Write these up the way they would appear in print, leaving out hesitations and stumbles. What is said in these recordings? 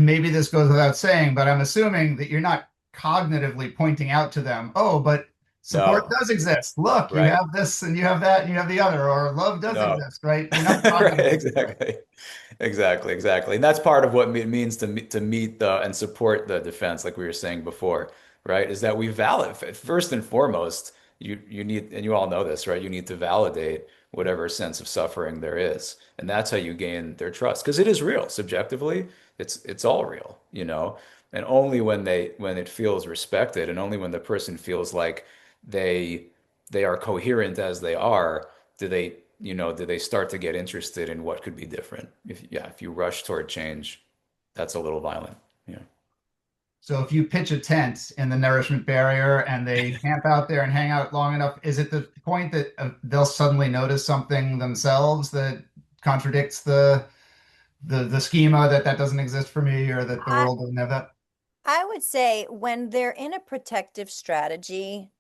maybe this goes without saying, but I'm assuming that you're not cognitively pointing out to them, oh, but support No, does exist. Look, you right. have this and you have that and you have the other, or love does No. exist, right? You're not Right, cognitively, right? exactly. Exactly, exactly. And that's part of what it means to meet the and support the defense, like we were saying before, right? Is that we valid first and foremost, you need, and you all know this, right? You need to validate whatever sense of suffering there is. And that's how you gain their trust. Because it is real. Subjectively, it's all real, you know? And only when it feels respected and only when the person feels like they they are coherent as they are, do they, do they start to get interested in what could be different? If you rush toward change, that's a little violent. Yeah. So if you pitch a tent in the nourishment barrier and they camp out there and hang out long enough, is it the point that they'll suddenly notice something themselves that contradicts the schema that that doesn't exist for me or that the I, world doesn't have that? I would say when they're in a protective strategy,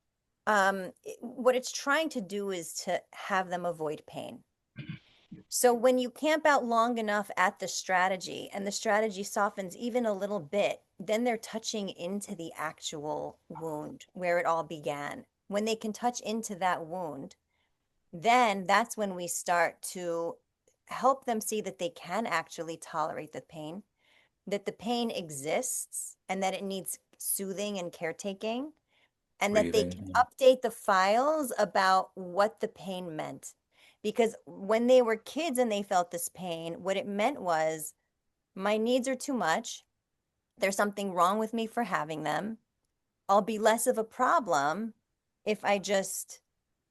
what it's trying to do is to have them avoid pain. So when you camp out long enough at the strategy and the strategy softens even a little bit, then they're touching into the actual wound where it all began. When they can touch into that wound, then that's when we start to help them see that they can actually tolerate the pain, that the pain exists and that it needs soothing and caretaking, and that they can Breathing. update the files about what the pain meant. Because when they were kids and they felt this pain, what it meant was my needs are too much. There's something wrong with me for having them. I'll be less of a problem if I just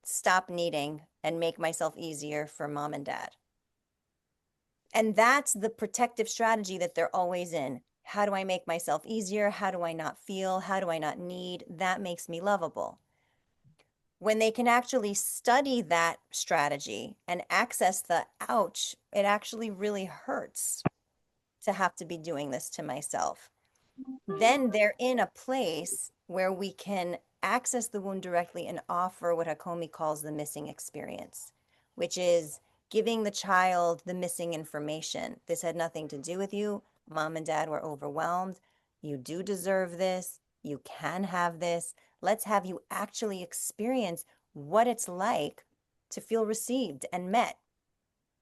stop needing and make myself easier for mom and dad. And that's the protective strategy that they're always in. How do I make myself easier? How do I not feel? How do I not need? That makes me lovable. When they can actually study that strategy and access the ouch, it actually really hurts to have to be doing this to myself. Then they're in a place where we can access the wound directly and offer what Hakomi calls the missing experience, which is giving the child the missing information. This had nothing to do with you. Mom and dad were overwhelmed. You do deserve this. You can have this. Let's have you actually experience what it's like to feel received and met.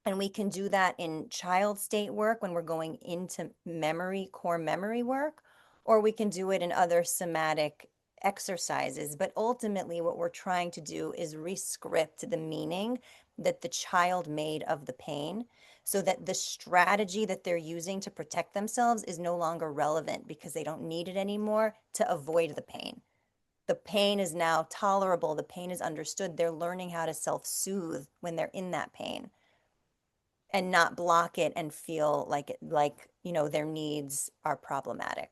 And we can do that in child state work when we're going into memory, core memory work, or we can do it in other somatic exercises. But ultimately, what we're trying to do is rescript the meaning that the child made of the pain so that the strategy that they're using to protect themselves is no longer relevant because they don't need it anymore to avoid the pain. The pain is now tolerable, the pain is understood. They're learning how to self soothe when they're in that pain and not block it and feel like their needs are problematic.